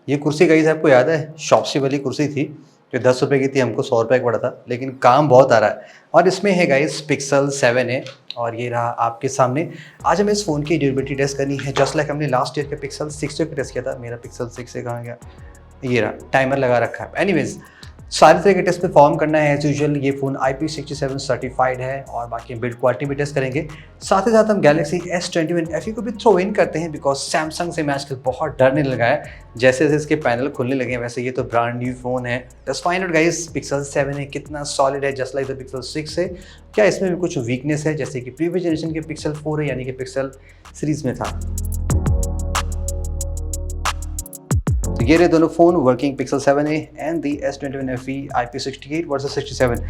ये कुर्सी गाइस आपको याद है शॉप्सी वाली कुर्सी थी जो 10 रुपये की थी, हमको 100 रुपये का पड़ा था, लेकिन काम बहुत आ रहा है। और इसमें है गाइस पिक्सल 7 है और ये रहा आपके सामने। आज हमें इस फ़ोन की ड्यूरेबिलिटी टेस्ट करनी है, जस्ट लाइक हमने लास्ट ईयर के पिक्सल 6 का टेस्ट किया था। मेरा पिक्सल 6 से कहाँ गया, ये रहा, टाइमर लगा रखा है। एनीवेज सारे तरह के टेस्ट परफॉर्म करना है एज यूजुअल। ये फ़ोन IP67 सर्टिफाइड है और बाकी बिल्ड क्वालिटी भी टेस्ट करेंगे। साथ ही साथ हम गैलेक्सी S21 FE को भी थ्रो इन करते हैं बिकॉज सैमसंग से मैं आजकल बहुत डरने लगा है। जैसे जैसे इसके पैनल खुलने लगे हैं वैसे ये तो ब्रांड न्यू फ़ोन है। Just find out guys pixel 7 है कितना सॉलिड है, जस्ट लाइक द पिक्सल 6 है। क्या इसमें भी कुछ वीकनेस है जैसे कि प्रीवियस जनरेशन के पिक्सल 4 है यानी कि पिक्सल सीरीज में था। तो ये रहे दोनों phone working, pixel 7a and the S21 FE IP68 versus 67।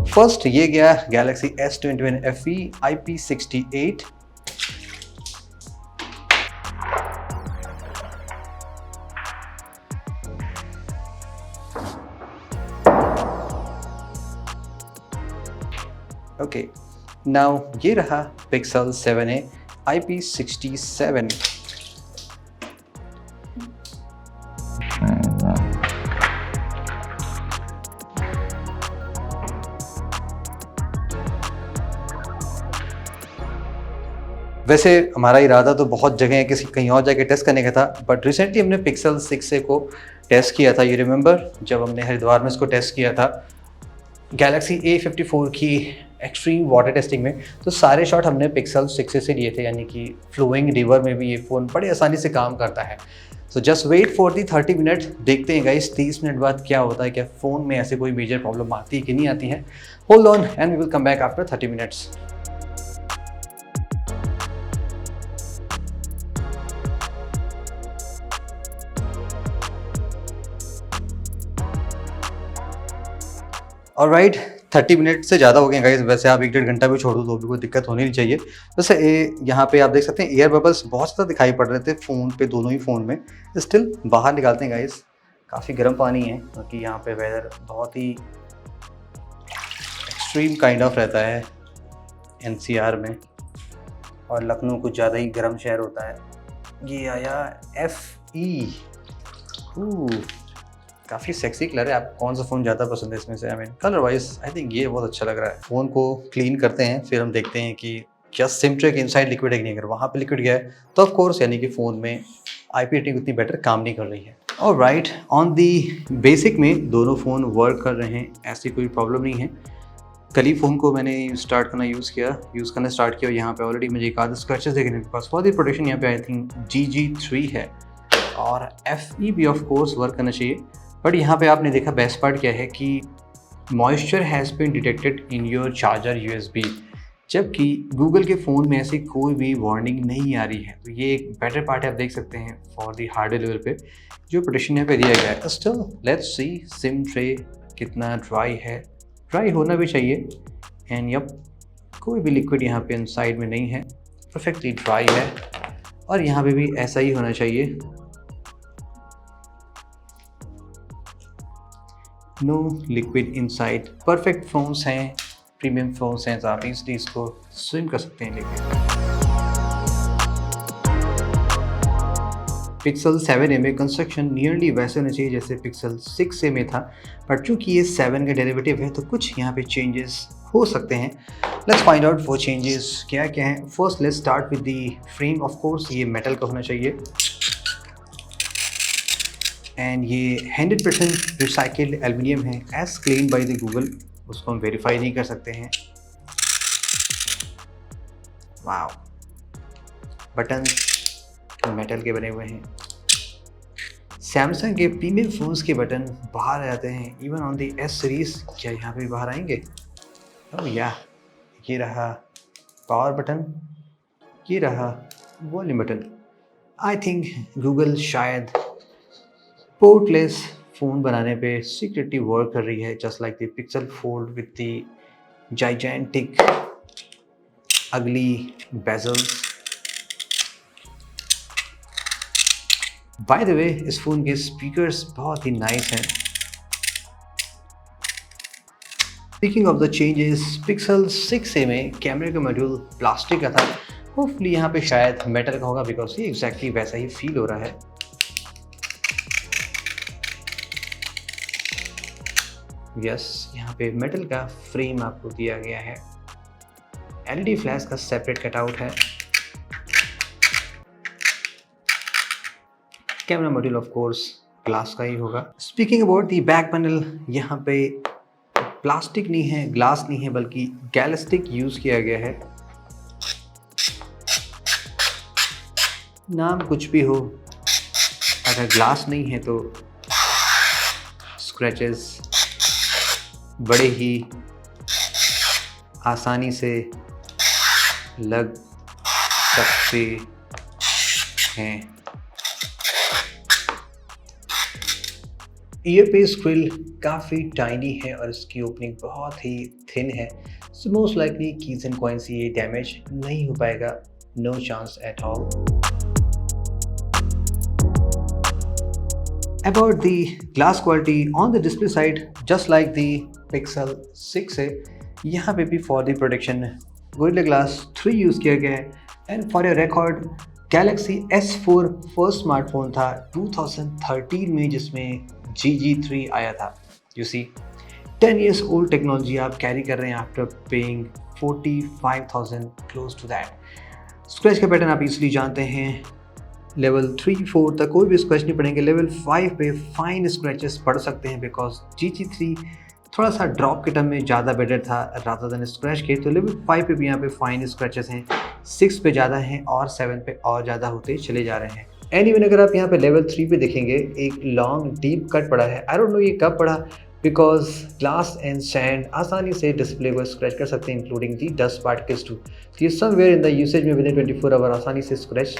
First ये गया Galaxy S21 FE IP68। Okay, now ये रहा पिक्सल 7a IP67। वैसे हमारा इरादा तो बहुत जगह किसी कहीं और जाके टेस्ट करने का था, बट रिसेंटली हमने पिक्सल 6 को टेस्ट किया था। यू रिमेंबर जब हमने हरिद्वार में इसको टेस्ट किया था गैलेक्सी A54 की एक्सट्रीम वाटर टेस्टिंग में, तो सारे शॉट हमने पिक्सल 6 से लिए थे, यानी कि फ्लोइंग रिवर में भी ये फ़ोन बड़े आसानी से काम करता है। So just wait for the 30 minute, देखते हैं गाइस 30 मिनट बाद क्या होता है, क्या फ़ोन में ऐसे कोई मेजर प्रॉब्लम आती है कि नहीं आती है। Hold on and we will come back after 30 minutes. Alright, 30 minute से ज़्यादा हो गए गाइस। वैसे आप 1-1.5 घंटा भी छोड़ दो तो भी कोई दिक्कत होनी नहीं चाहिए। वैसे यहाँ पे आप देख सकते हैं एयर बबल्स बहुत ज़्यादा दिखाई पड़ रहे थे फ़ोन पे, दोनों ही फ़ोन में। स्टिल बाहर निकालते हैं गाइस, काफ़ी गर्म पानी है क्योंकि यहाँ पे वेदर बहुत ही एक्सट्रीम काइंड ऑफ रहता है NCR में, और लखनऊ कुछ ज़्यादा ही गर्म शहर होता है। ये आया FE, काफ़ी सेक्सी कलर है। आपको कौन सा फ़ोन ज़्यादा पसंद है इसमें से? I mean colour wise I think ये बहुत अच्छा लग रहा है। फ़ोन को क्लीन करते हैं, फिर हम देखते हैं कि क्या सिमट्रिक इनसाइड लिक्विड है कि नहीं। अगर वहाँ पे लिक्विड गया है तो ऑफ कोर्स यानी कि फ़ोन में IP रेटिंग उतनी बेटर काम नहीं कर रही है। ऑलराइट, ऑन दी बेसिक में दोनों फ़ोन वर्क कर रहे हैं, ऐसी कोई प्रॉब्लम नहीं है। कल ही फ़ोन को मैंने यूज़ करना स्टार्ट किया। यहाँ पे ऑलरेडी मुझे एक आध स्क्रैचेस देखने के पास फॉर दी प्रोटेक्शन यहाँ पे आई थिंक GG3 है, और FE भी ऑफ कोर्स वर्क करना चाहिए। बट यहाँ पे आपने देखा बेस्ट पार्ट क्या है कि moisture has been detected in your charger USB, जबकि गूगल के फ़ोन में ऐसी कोई भी वार्निंग नहीं आ रही है। तो ये एक बेटर पार्ट है, आप देख सकते हैं फॉर दी हार्डवेयर लेवल पे जो प्रोटेक्शन यहाँ पे दिया गया है। Still let's see SIM tray कितना ड्राई है, ड्राई होना भी चाहिए। एंड यप, कोई भी लिक्विड यहाँ पे इनसाइड में नहीं है, परफेक्टली ड्राई है, और यहाँ पे भी ऐसा ही होना चाहिए। No liquid inside. Perfect phones हैं, प्रीमियम फ़ोन्स हैं, तो आप इजली इसको स्विम कर सकते हैं लेके। पिक्सल 7a में कंस्ट्रक्शन नियरली वैसे होना चाहिए जैसे पिक्सल 6a में था, बट चूँकि ये 7 का डेरिवेटिव है तो कुछ यहाँ पे चेंजेस हो सकते हैं। लेट्स फाइंड आउट वो चेंजेस क्या क्या हैं। First let's start with the frame. Of course ये मेटल का होना चाहिए, एंड ये 100% रिसाइकिल्ड एल्यूमिनियम है as claimed by the Google. उसको हम वेरीफाई नहीं कर सकते हैं। वाव, बटन मेटल के बने हुए हैं। सैमसंग के प्रीमियम फोन्स के बटन बाहर आ जाते हैं, even on the S series. क्या यहाँ पे भी बाहर आएंगे? ओह या, ये रहा पावर बटन, ये रहा volume button. I think Google शायद पोर्टलेस फ़ोन बनाने पे सीक्रेटली वर्क कर रही है, just like the pixel fold with the gigantic अगली बेजल्स। बाय द वे इस फ़ोन के स्पीकर्स बहुत ही नाइस हैं। Speaking of the changes, pixel 6a में कैमरे का मॉड्यूल प्लास्टिक का था, होपफुली यहाँ पे शायद मेटल का होगा बिकॉज ये एग्जैक्टली वैसा ही फील हो रहा है। यस, यहाँ पे मेटल का फ्रेम आपको दिया गया है। एलईडी फ्लैश का सेपरेट कटआउट है। Camera module of course glass का ही होगा। Speaking about the back panel, यहाँ पे प्लास्टिक नहीं है, ग्लास नहीं है, बल्कि गैलिस्टिक यूज किया गया है। नाम कुछ भी हो, अगर ग्लास नहीं है तो स्क्रैचेस बड़े ही आसानी से लग सकते हैं। ईयरपीस क्विल काफ़ी टाइनी है और इसकी ओपनिंग बहुत ही थिन है, so most likely keys and coins ये डैमेज नहीं हो पाएगा, no chance at all. About the glass quality on the display side, just like the Pixel 6 है, यहाँ पे भी for the protection Gorilla Glass 3 use किया गया है। And for your record, Galaxy S4 first smartphone था 2013 में जिसमें GG3 आया था। You see 10 years old technology आप कैरी कर रहे हैं after paying 45,000 close to that. Scratch का पैटर्न आप इजीली जानते हैं, लेवल 3-4 तक कोई भी स्क्रैच नहीं पड़ेंगे। लेवल 5 पे फाइन स्क्रैचेस पड़ सकते हैं बिकॉज GG3 थोड़ा सा ड्रॉप के टर्म में ज़्यादा बेटर था रादर देन स्क्रैच के, तो लेवल 5 पे भी यहाँ पे फाइन स्क्रैचेस हैं, 6 पे ज़्यादा हैं और 7 पे और ज़्यादा होते चले जा रहे हैं। एनीवे अगर आप यहाँ पे लेवल 3 पे देखेंगे, एक लॉन्ग डीप कट पड़ा है। आई डोंट नो ये कब पड़ा, बिकॉज ग्लास एंड सैंड आसानी से डिस्प्ले को स्क्रैच कर सकते हैं, including the dust particles too. तो ये समवेयर इन द यूसेज में विदिन 24 आवर आसानी से स्क्रैच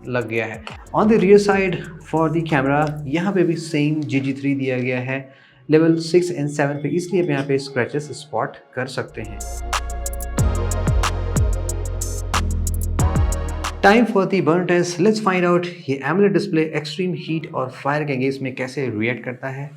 लग गया है। On the rear side for the camera, यहाँ पे भी सेम GG3 दिया गया है। लेवल 6 एंड 7 पे इसलिए आप यहाँ पे स्क्रैचेस स्पॉट कर सकते हैं। Time for the burn test, let's find out ये एमोलेड डिस्प्ले एक्सट्रीम हीट और फायर के अगेंस्ट में कैसे रिएक्ट करता है।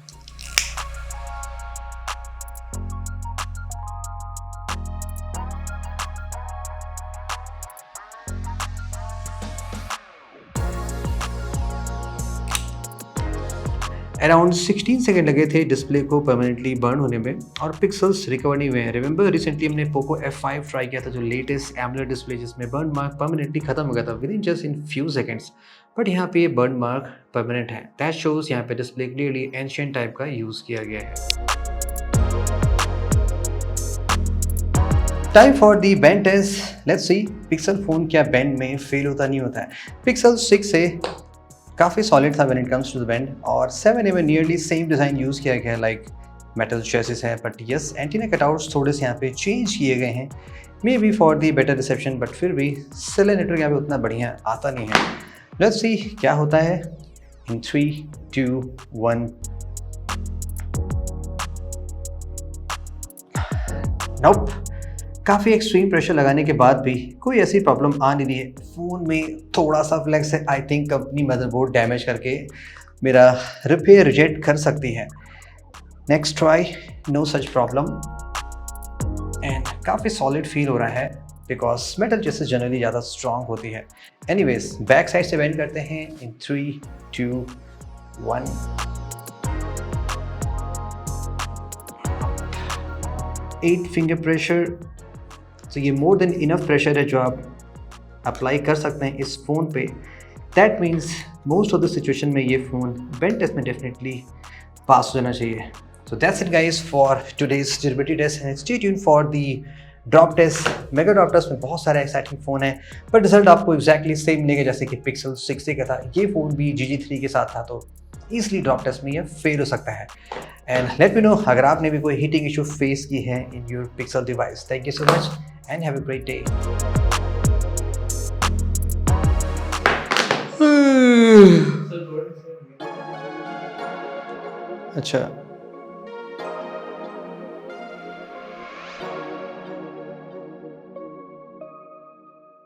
अराउंड 16 सेकंड लगे थे डिस्प्ले को परमानेंटली बर्न होने में और पिक्सल्स रिकवर नहीं हुए हैं। रिमेंबर रिसेंटली हमने पोको F5 ट्राई किया था, जो लेटेस्ट एमोलेड डिस्प्ले जिसमें बर्न मार्क परमानेंटली खत्म हो गया था within just in few seconds, but यहाँ पे ये बर्न मार्क परमानेंट है। दैट शोज यहाँ पे डिस्प्ले क्लियरली एंशिएंट टाइप का यूज किया गया है। Time for the bend test, let's see Pixel phone क्या बेंड में फेल होता नहीं होता है। पिक्सल 6 से काफ़ी सॉलिड था when it comes to the bend, और 7A में नियरली सेम डिज़ाइन यूज़ किया गया है, लाइक मेटल चेसिस है, बट यस एंटीना कटआउट्स थोड़े से यहाँ पे चेंज किए गए हैं, may be for the better reception, but फिर भी सेल नेटवर्क यहाँ पे उतना बढ़िया आता नहीं है। लेट्स सी क्या होता है इन 3, 2, 1। नोप, काफ़ी एक्सट्रीम प्रेशर लगाने के बाद भी कोई ऐसी प्रॉब्लम आ नहीं रही है। फ़ोन में थोड़ा सा फ्लेक्स है, I think company motherboard damage करके मेरा रिपेयर रिजेक्ट कर सकती है। Next try, no such problem and काफ़ी सॉलिड फील हो रहा है बिकॉज मेटल जैसे जनरली ज़्यादा स्ट्रॉन्ग होती है। एनीवेज बैक साइड से बेंड करते हैं इन 3, 2, 1। 8 फिंगर प्रेशर, तो ये मोर देन इनफ प्रेशर है जो आप अप्लाई कर सकते हैं इस फ़ोन पे। That means most of the situation में ये फ़ोन बेंड टेस्ट में डेफिनेटली पास हो जाना चाहिए। So that's it guys for today's durability test and stay tuned for the drop test. Mega drop test में बहुत सारे एक्साइटिंग फ़ोन है, पर रिजल्ट आपको एक्जैक्टली सेम मिलेगा जैसे कि पिक्सल 6 का था। ये फ़ोन भी GG3 के साथ था, तो ईजिली ड्रॉप टेस्ट में ये फेल हो सकता है। एंड लेट मी नो अगर आपने भी कोई हीटिंग इशू फेस की है in your pixel device. Thank you so much and have a great day. अच्छा।